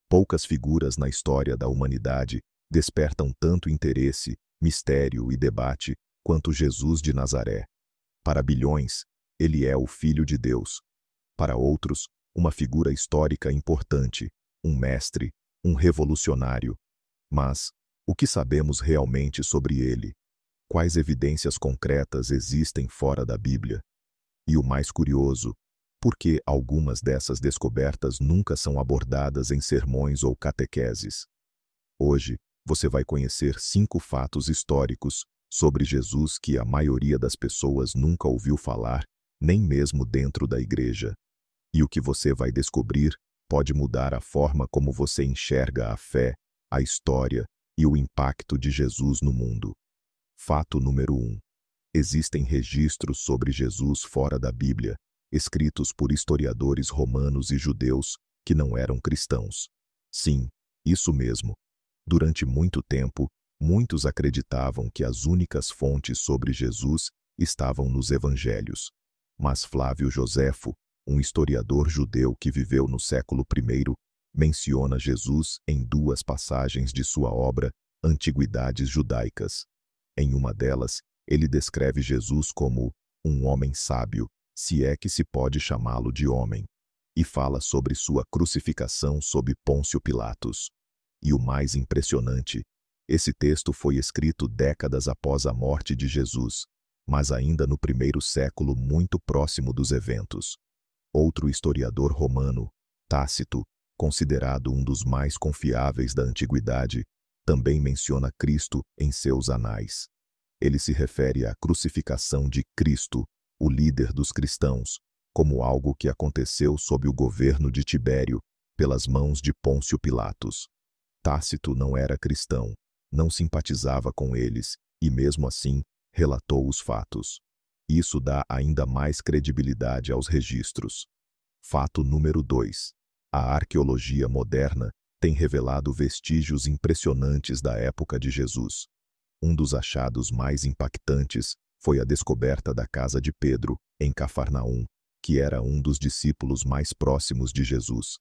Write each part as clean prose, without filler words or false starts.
Poucas figuras na história da humanidade despertam tanto interesse, mistério e debate quanto Jesus de Nazaré. Para bilhões, ele é o Filho de Deus. Para outros, uma figura histórica importante, um mestre, um revolucionário. Mas, o que sabemos realmente sobre ele? Quais evidências concretas existem fora da Bíblia? E o mais curioso, por que algumas dessas descobertas nunca são abordadas em sermões ou catequeses? Hoje, você vai conhecer 5 fatos históricos sobre Jesus que a maioria das pessoas nunca ouviu falar, nem mesmo dentro da igreja. E o que você vai descobrir pode mudar a forma como você enxerga a fé, a história e o impacto de Jesus no mundo. Fato número 1. Existem registros sobre Jesus fora da Bíblia, escritos por historiadores romanos e judeus que não eram cristãos. Sim, isso mesmo. Durante muito tempo, muitos acreditavam que as únicas fontes sobre Jesus estavam nos evangelhos. Mas Flávio Joséfo, um historiador judeu que viveu no século I, menciona Jesus em 2 passagens de sua obra Antiguidades Judaicas. Em uma delas, ele descreve Jesus como um homem sábio, se é que se pode chamá-lo de homem, e fala sobre sua crucificação sob Pôncio Pilatos. E o mais impressionante, esse texto foi escrito décadas após a morte de Jesus, mas ainda no primeiro século muito próximo dos eventos. Outro historiador romano, Tácito, considerado um dos mais confiáveis da antiguidade, também menciona Cristo em seus anais. Ele se refere à crucificação de Cristo, o líder dos cristãos, como algo que aconteceu sob o governo de Tibério, pelas mãos de Pôncio Pilatos. Tácito não era cristão, não simpatizava com eles e, mesmo assim, relatou os fatos. Isso dá ainda mais credibilidade aos registros. Fato número 2. A arqueologia moderna tem revelado vestígios impressionantes da época de Jesus. Um dos achados mais impactantes foi a descoberta da casa de Pedro, em Cafarnaum, que era um dos discípulos mais próximos de Jesus.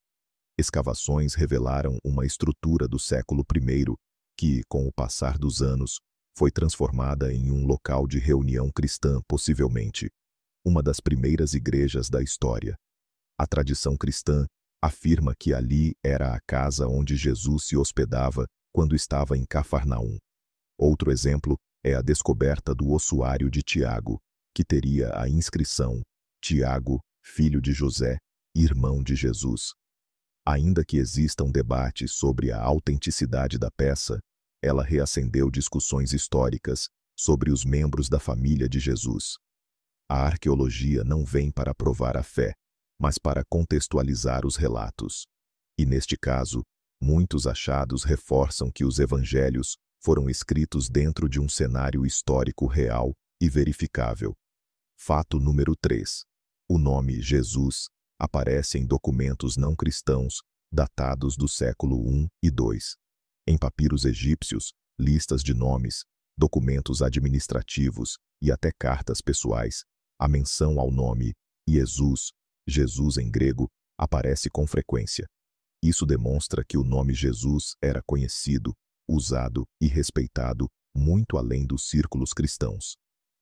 Escavações revelaram uma estrutura do século I que, com o passar dos anos, foi transformada em um local de reunião cristã, possivelmente uma das primeiras igrejas da história. A tradição cristã afirma que ali era a casa onde Jesus se hospedava quando estava em Cafarnaum. Outro exemplo é a descoberta do ossuário de Tiago, que teria a inscrição Tiago, filho de José, irmão de Jesus. Ainda que existam debates sobre a autenticidade da peça, ela reacendeu discussões históricas sobre os membros da família de Jesus. A arqueologia não vem para provar a fé, mas para contextualizar os relatos. E neste caso, muitos achados reforçam que os evangelhos foram escritos dentro de um cenário histórico real e verificável. Fato número 3. O nome Jesus aparece em documentos não cristãos datados do século I e II. Em papiros egípcios, listas de nomes, documentos administrativos e até cartas pessoais, a menção ao nome Jesus, Jesus em grego, aparece com frequência. Isso demonstra que o nome Jesus era conhecido, usado e respeitado muito além dos círculos cristãos.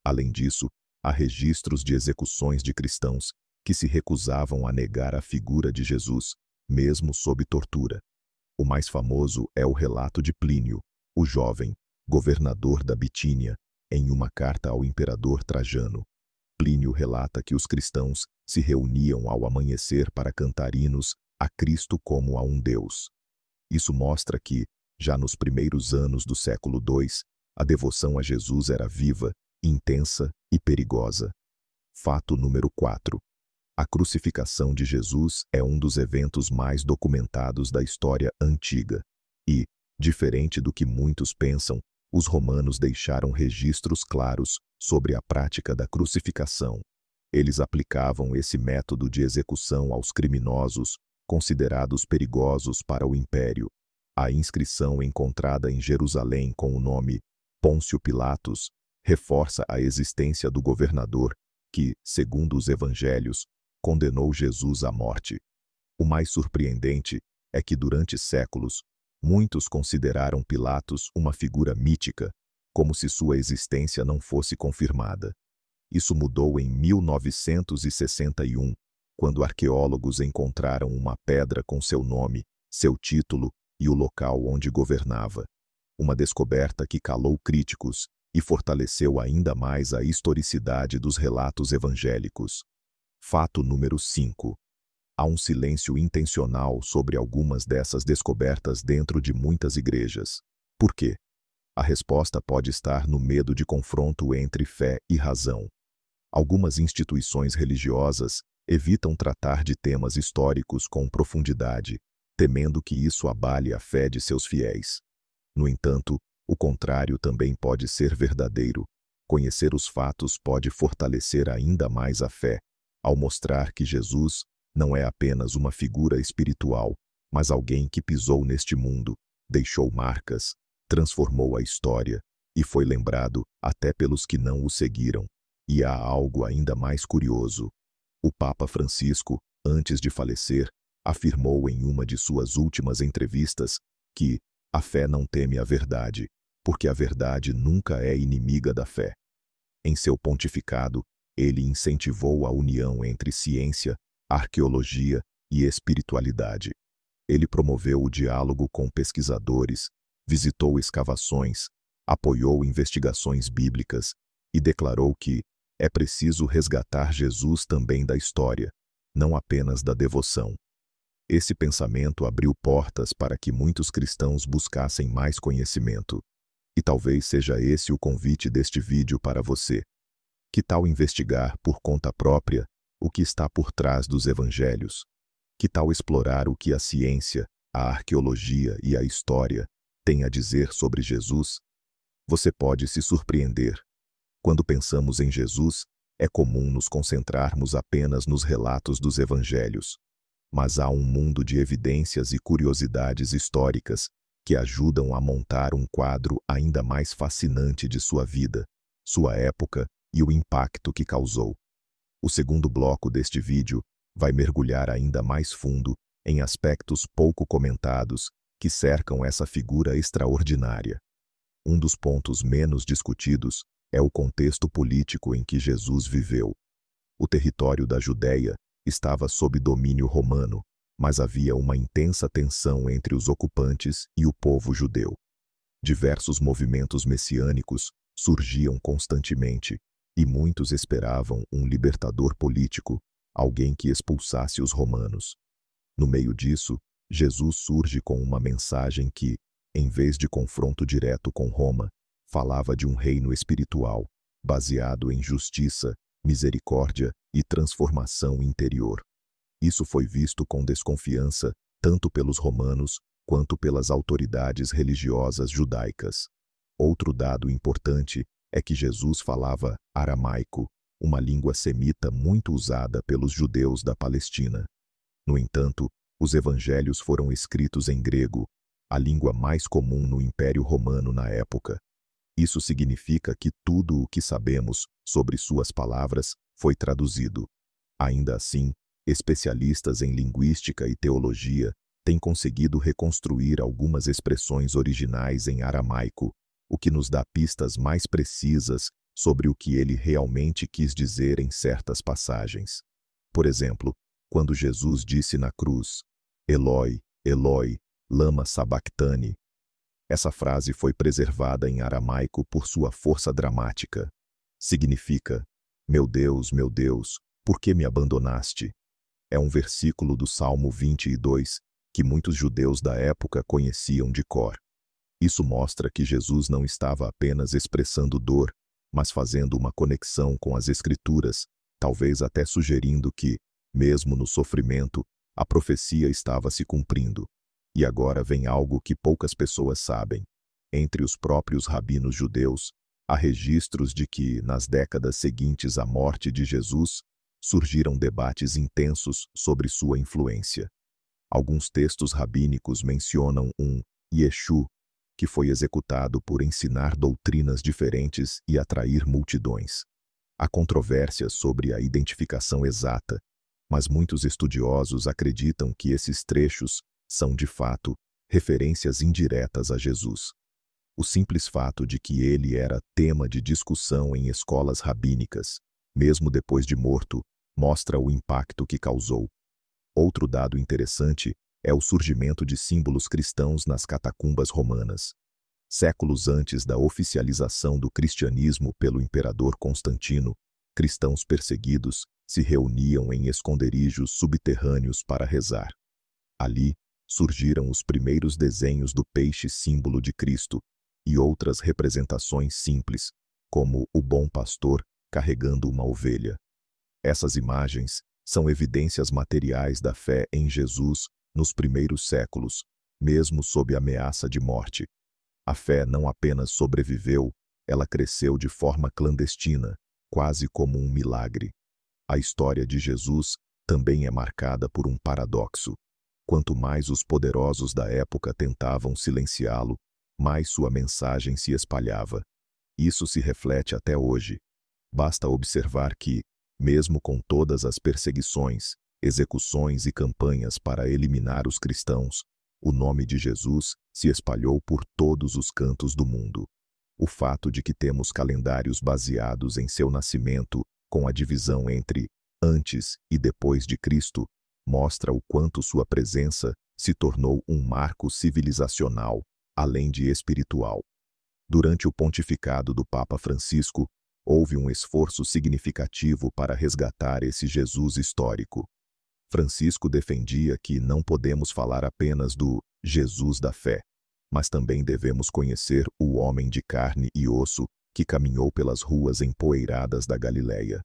Além disso, há registros de execuções de cristãos que se recusavam a negar a figura de Jesus, mesmo sob tortura. O mais famoso é o relato de Plínio, o jovem, governador da Bitínia, em uma carta ao imperador Trajano. Plínio relata que os cristãos se reuniam ao amanhecer para cantar hinos a Cristo como a um Deus. Isso mostra que, já nos primeiros anos do século II, a devoção a Jesus era viva, intensa e perigosa. Fato número 4. A crucificação de Jesus é um dos eventos mais documentados da história antiga. E, diferente do que muitos pensam, os romanos deixaram registros claros sobre a prática da crucificação. Eles aplicavam esse método de execução aos criminosos, considerados perigosos para o império. A inscrição encontrada em Jerusalém com o nome Pôncio Pilatos reforça a existência do governador que, segundo os evangelhos, condenou Jesus à morte. O mais surpreendente é que durante séculos, muitos consideraram Pilatos uma figura mítica, como se sua existência não fosse confirmada. Isso mudou em 1961, quando arqueólogos encontraram uma pedra com seu nome, seu título e o local onde governava. Uma descoberta que calou críticos e fortaleceu ainda mais a historicidade dos relatos evangélicos. Fato número 5. Há um silêncio intencional sobre algumas dessas descobertas dentro de muitas igrejas. Por quê? A resposta pode estar no medo de confronto entre fé e razão. Algumas instituições religiosas evitam tratar de temas históricos com profundidade, temendo que isso abale a fé de seus fiéis. No entanto, o contrário também pode ser verdadeiro. Conhecer os fatos pode fortalecer ainda mais a fé, ao mostrar que Jesus não é apenas uma figura espiritual, mas alguém que pisou neste mundo, deixou marcas, transformou a história e foi lembrado até pelos que não o seguiram. E há algo ainda mais curioso. O Papa Francisco, antes de falecer, afirmou em uma de suas últimas entrevistas que a fé não teme a verdade, porque a verdade nunca é inimiga da fé. Em seu pontificado, ele incentivou a união entre ciência, arqueologia e espiritualidade. Ele promoveu o diálogo com pesquisadores, visitou escavações, apoiou investigações bíblicas e declarou que é preciso resgatar Jesus também da história, não apenas da devoção. Esse pensamento abriu portas para que muitos cristãos buscassem mais conhecimento. E talvez seja esse o convite deste vídeo para você. Que tal investigar por conta própria o que está por trás dos evangelhos? Que tal explorar o que a ciência, a arqueologia e a história têm a dizer sobre Jesus? Você pode se surpreender. Quando pensamos em Jesus, é comum nos concentrarmos apenas nos relatos dos evangelhos. Mas há um mundo de evidências e curiosidades históricas que ajudam a montar um quadro ainda mais fascinante de sua vida, sua época e o impacto que causou. O segundo bloco deste vídeo vai mergulhar ainda mais fundo em aspectos pouco comentados que cercam essa figura extraordinária. Um dos pontos menos discutidos é o contexto político em que Jesus viveu. O território da Judéia estava sob domínio romano, mas havia uma intensa tensão entre os ocupantes e o povo judeu. Diversos movimentos messiânicos surgiam constantemente, e muitos esperavam um libertador político, alguém que expulsasse os romanos. No meio disso, Jesus surge com uma mensagem que, em vez de confronto direto com Roma, falava de um reino espiritual, baseado em justiça, misericórdia e transformação interior. Isso foi visto com desconfiança tanto pelos romanos quanto pelas autoridades religiosas judaicas. Outro dado importante é que Jesus falava aramaico, uma língua semita muito usada pelos judeus da Palestina. No entanto, os evangelhos foram escritos em grego, a língua mais comum no Império Romano na época. Isso significa que tudo o que sabemos sobre suas palavras foi traduzido. Ainda assim, especialistas em linguística e teologia têm conseguido reconstruir algumas expressões originais em aramaico, o que nos dá pistas mais precisas sobre o que ele realmente quis dizer em certas passagens. Por exemplo, quando Jesus disse na cruz, Eloi, Eloi, lama sabactani, essa frase foi preservada em aramaico por sua força dramática. Significa, meu Deus, por que me abandonaste? É um versículo do Salmo 22 que muitos judeus da época conheciam de cor. Isso mostra que Jesus não estava apenas expressando dor, mas fazendo uma conexão com as Escrituras, talvez até sugerindo que, mesmo no sofrimento, a profecia estava se cumprindo. E agora vem algo que poucas pessoas sabem. Entre os próprios rabinos judeus, há registros de que, nas décadas seguintes à morte de Jesus, surgiram debates intensos sobre sua influência. Alguns textos rabínicos mencionam um Yeshu, que foi executado por ensinar doutrinas diferentes e atrair multidões. Há controvérsias sobre a identificação exata, mas muitos estudiosos acreditam que esses trechos são, de fato, referências indiretas a Jesus. O simples fato de que ele era tema de discussão em escolas rabínicas, mesmo depois de morto, mostra o impacto que causou. Outro dado interessante é o surgimento de símbolos cristãos nas catacumbas romanas. Séculos antes da oficialização do cristianismo pelo imperador Constantino, cristãos perseguidos se reuniam em esconderijos subterrâneos para rezar. Ali, surgiram os primeiros desenhos do peixe símbolo de Cristo e outras representações simples, como o bom pastor carregando uma ovelha. Essas imagens são evidências materiais da fé em Jesus nos primeiros séculos, mesmo sob ameaça de morte. A fé não apenas sobreviveu, ela cresceu de forma clandestina, quase como um milagre. A história de Jesus também é marcada por um paradoxo. Quanto mais os poderosos da época tentavam silenciá-lo, mais sua mensagem se espalhava. Isso se reflete até hoje. Basta observar que, mesmo com todas as perseguições, execuções e campanhas para eliminar os cristãos, o nome de Jesus se espalhou por todos os cantos do mundo. O fato de que temos calendários baseados em seu nascimento, com a divisão entre antes e depois de Cristo, mostra o quanto sua presença se tornou um marco civilizacional, além de espiritual. Durante o pontificado do Papa Francisco, houve um esforço significativo para resgatar esse Jesus histórico. Francisco defendia que não podemos falar apenas do Jesus da fé, mas também devemos conhecer o homem de carne e osso que caminhou pelas ruas empoeiradas da Galileia.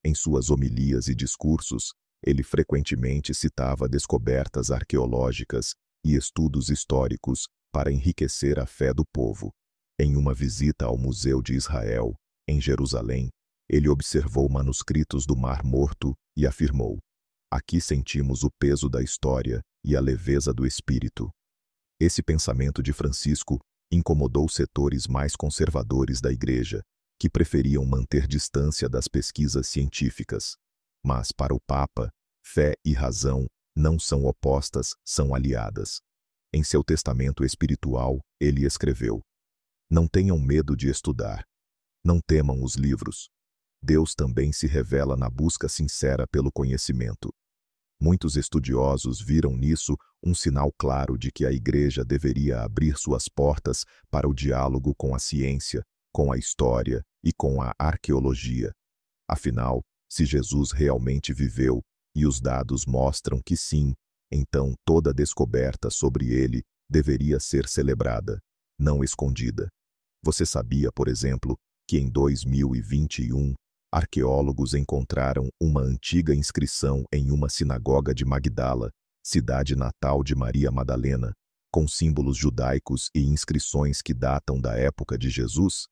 Em suas homilias e discursos, ele frequentemente citava descobertas arqueológicas e estudos históricos para enriquecer a fé do povo. Em uma visita ao Museu de Israel, em Jerusalém, ele observou manuscritos do Mar Morto e afirmou: "Aqui sentimos o peso da história e a leveza do espírito." Esse pensamento de Francisco incomodou setores mais conservadores da Igreja, que preferiam manter distância das pesquisas científicas. Mas, para o Papa, fé e razão não são opostas, são aliadas. Em seu testamento espiritual, ele escreveu: "Não tenham medo de estudar. Não temam os livros. Deus também se revela na busca sincera pelo conhecimento." Muitos estudiosos viram nisso um sinal claro de que a Igreja deveria abrir suas portas para o diálogo com a ciência, com a história e com a arqueologia. Afinal, se Jesus realmente viveu, e os dados mostram que sim, então toda descoberta sobre ele deveria ser celebrada, não escondida. Você sabia, por exemplo, que em 2021, arqueólogos encontraram uma antiga inscrição em uma sinagoga de Magdala, cidade natal de Maria Madalena, com símbolos judaicos e inscrições que datam da época de Jesus?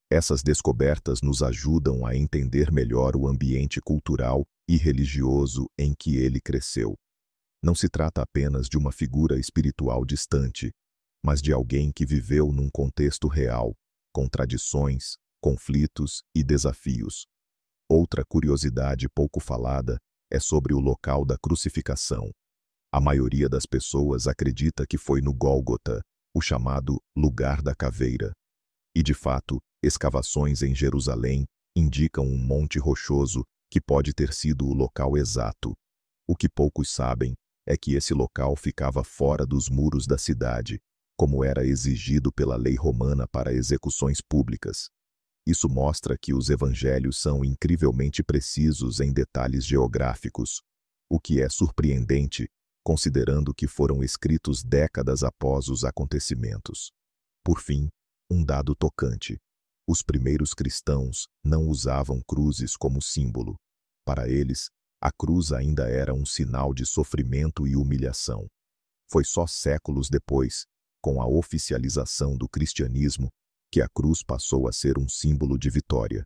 Essas descobertas nos ajudam a entender melhor o ambiente cultural e religioso em que ele cresceu. Não se trata apenas de uma figura espiritual distante, mas de alguém que viveu num contexto real, com tradições, conflitos e desafios. Outra curiosidade pouco falada é sobre o local da crucificação. A maioria das pessoas acredita que foi no Gólgota, o chamado lugar da caveira. E, de fato, escavações em Jerusalém indicam um monte rochoso que pode ter sido o local exato. O que poucos sabem é que esse local ficava fora dos muros da cidade, como era exigido pela lei romana para execuções públicas. Isso mostra que os evangelhos são incrivelmente precisos em detalhes geográficos, o que é surpreendente, considerando que foram escritos décadas após os acontecimentos. Por fim, um dado tocante: os primeiros cristãos não usavam cruzes como símbolo. Para eles, a cruz ainda era um sinal de sofrimento e humilhação. Foi só séculos depois, com a oficialização do cristianismo, que a cruz passou a ser um símbolo de vitória.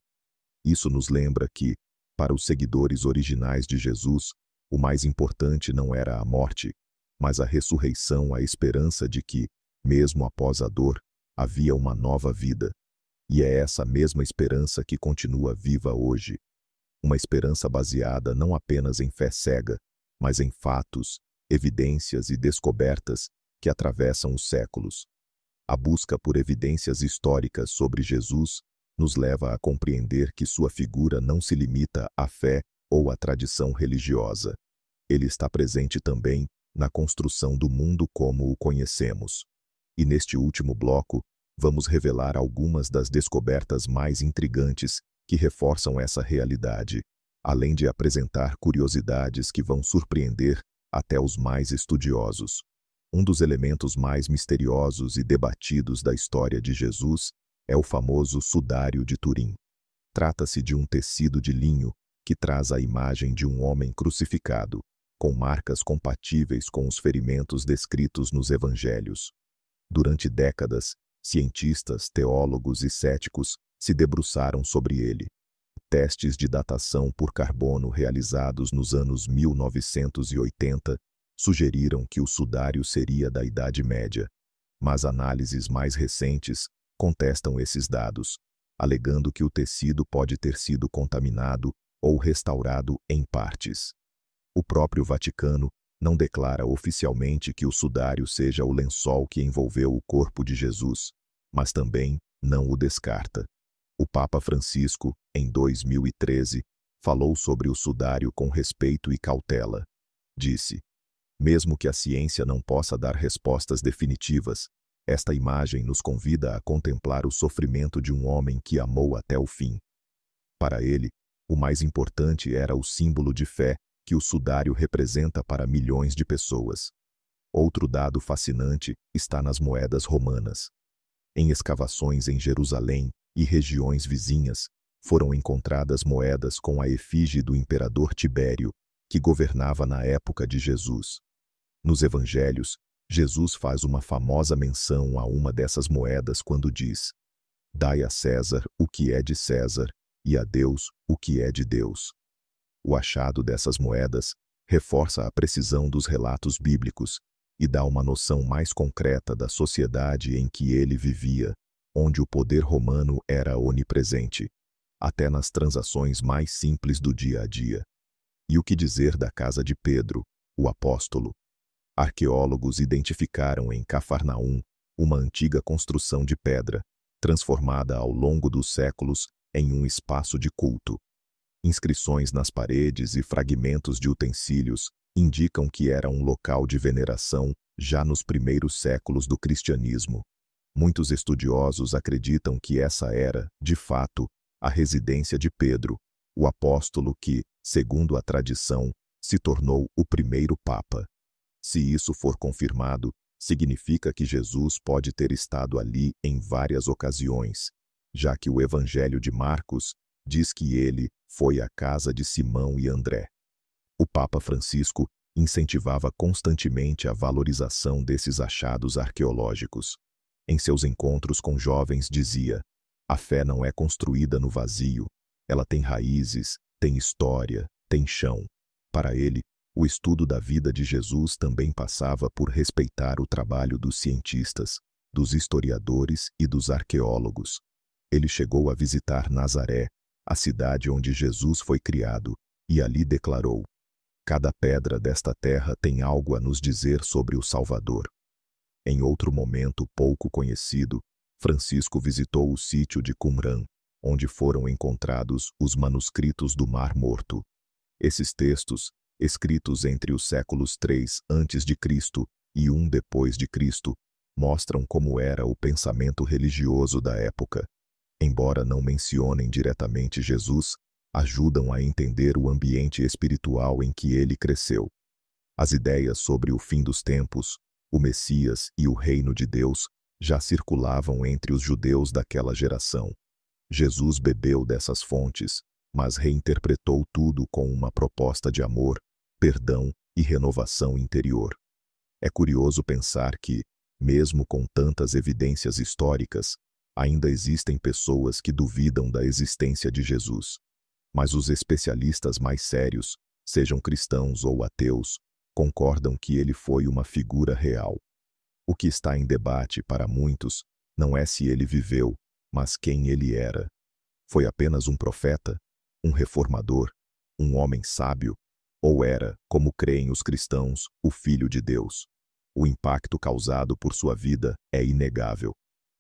Isso nos lembra que, para os seguidores originais de Jesus, o mais importante não era a morte, mas a ressurreição, a esperança de que, mesmo após a dor, havia uma nova vida. E é essa mesma esperança que continua viva hoje. Uma esperança baseada não apenas em fé cega, mas em fatos, evidências e descobertas que atravessam os séculos. A busca por evidências históricas sobre Jesus nos leva a compreender que sua figura não se limita à fé ou à tradição religiosa. Ele está presente também na construção do mundo como o conhecemos. E neste último bloco, vamos revelar algumas das descobertas mais intrigantes que reforçam essa realidade, além de apresentar curiosidades que vão surpreender até os mais estudiosos. Um dos elementos mais misteriosos e debatidos da história de Jesus é o famoso sudário de Turim. Trata-se de um tecido de linho que traz a imagem de um homem crucificado, com marcas compatíveis com os ferimentos descritos nos evangelhos. Durante décadas, cientistas, teólogos e céticos se debruçaram sobre ele. Testes de datação por carbono realizados nos anos 1980 sugeriram que o sudário seria da Idade Média, mas análises mais recentes contestam esses dados, alegando que o tecido pode ter sido contaminado ou restaurado em partes. O próprio Vaticano não declara oficialmente que o sudário seja o lençol que envolveu o corpo de Jesus, mas também não o descarta. O Papa Francisco, em 2013, falou sobre o sudário com respeito e cautela. Disse: mesmo que a ciência não possa dar respostas definitivas, esta imagem nos convida a contemplar o sofrimento de um homem que amou até o fim. Para ele, o mais importante era o símbolo de fé que o sudário representa para milhões de pessoas. Outro dado fascinante está nas moedas romanas. Em escavações em Jerusalém e regiões vizinhas, foram encontradas moedas com a efígie do imperador Tibério, que governava na época de Jesus. Nos evangelhos, Jesus faz uma famosa menção a uma dessas moedas quando diz: dai a César o que é de César, e a Deus o que é de Deus. O achado dessas moedas reforça a precisão dos relatos bíblicos e dá uma noção mais concreta da sociedade em que ele vivia, onde o poder romano era onipresente, até nas transações mais simples do dia a dia. E o que dizer da casa de Pedro, o apóstolo? Arqueólogos identificaram em Cafarnaum uma antiga construção de pedra, transformada ao longo dos séculos em um espaço de culto. Inscrições nas paredes e fragmentos de utensílios indicam que era um local de veneração já nos primeiros séculos do cristianismo. Muitos estudiosos acreditam que essa era, de fato, a residência de Pedro, o apóstolo que, segundo a tradição, se tornou o primeiro papa. Se isso for confirmado, significa que Jesus pode ter estado ali em várias ocasiões, já que o Evangelho de Marcos diz que ele foi à casa de Simão e André. O Papa Francisco incentivava constantemente a valorização desses achados arqueológicos. Em seus encontros com jovens dizia: a fé não é construída no vazio, ela tem raízes, tem história, tem chão. Para ele, o estudo da vida de Jesus também passava por respeitar o trabalho dos cientistas, dos historiadores e dos arqueólogos. Ele chegou a visitar Nazaré, a cidade onde Jesus foi criado, e ali declarou: cada pedra desta terra tem algo a nos dizer sobre o Salvador. Em outro momento pouco conhecido, Francisco visitou o sítio de Qumran, onde foram encontrados os manuscritos do Mar Morto. Esses textos, escritos entre os séculos 3 a.C. e 1 depois de Cristo, mostram como era o pensamento religioso da época. Embora não mencionem diretamente Jesus, ajudam a entender o ambiente espiritual em que ele cresceu. As ideias sobre o fim dos tempos, o Messias e o reino de Deus já circulavam entre os judeus daquela geração. Jesus bebeu dessas fontes, mas reinterpretou tudo com uma proposta de amor, perdão e renovação interior. É curioso pensar que, mesmo com tantas evidências históricas, ainda existem pessoas que duvidam da existência de Jesus. Mas os especialistas mais sérios, sejam cristãos ou ateus, concordam que ele foi uma figura real. O que está em debate para muitos não é se ele viveu, mas quem ele era. Foi apenas um profeta? Um reformador? Um homem sábio? Ou era, como creem os cristãos, o Filho de Deus? O impacto causado por sua vida é inegável.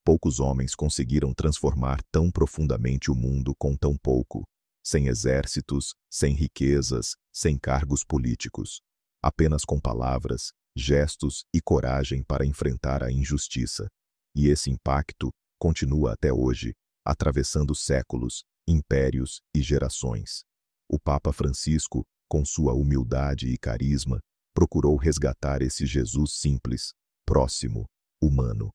Poucos homens conseguiram transformar tão profundamente o mundo com tão pouco. Sem exércitos, sem riquezas, sem cargos políticos. Apenas com palavras, gestos e coragem para enfrentar a injustiça. E esse impacto continua até hoje, atravessando séculos, impérios e gerações. O Papa Francisco, com sua humildade e carisma, procurou resgatar esse Jesus simples, próximo, humano.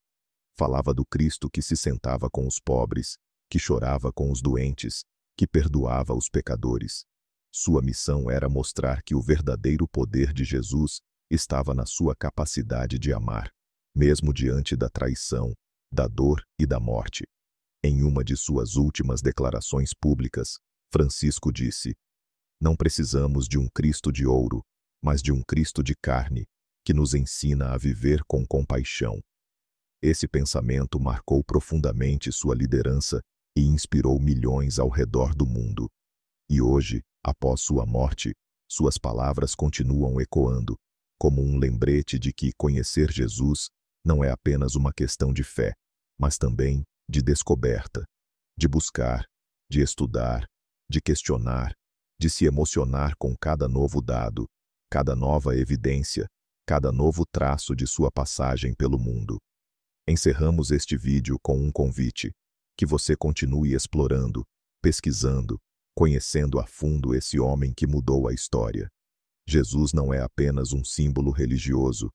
Falava do Cristo que se sentava com os pobres, que chorava com os doentes, que perdoava os pecadores. Sua missão era mostrar que o verdadeiro poder de Jesus estava na sua capacidade de amar, mesmo diante da traição, da dor e da morte. Em uma de suas últimas declarações públicas, Francisco disse: "Não precisamos de um Cristo de ouro, mas de um Cristo de carne, que nos ensina a viver com compaixão." Esse pensamento marcou profundamente sua liderança e inspirou milhões ao redor do mundo. E hoje, após sua morte, suas palavras continuam ecoando, como um lembrete de que conhecer Jesus não é apenas uma questão de fé, mas também de descoberta, de buscar, de estudar, de questionar, de se emocionar com cada novo dado, cada nova evidência, cada novo traço de sua passagem pelo mundo. Encerramos este vídeo com um convite: que você continue explorando, pesquisando, conhecendo a fundo esse homem que mudou a história. Jesus não é apenas um símbolo religioso,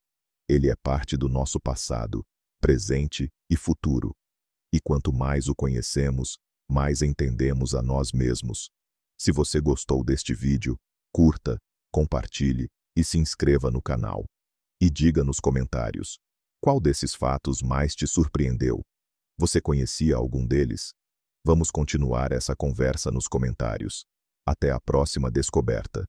ele é parte do nosso passado, presente e futuro. E quanto mais o conhecemos, mais entendemos a nós mesmos. Se você gostou deste vídeo, curta, compartilhe e se inscreva no canal. E diga nos comentários: qual desses fatos mais te surpreendeu? Você conhecia algum deles? Vamos continuar essa conversa nos comentários. Até a próxima descoberta.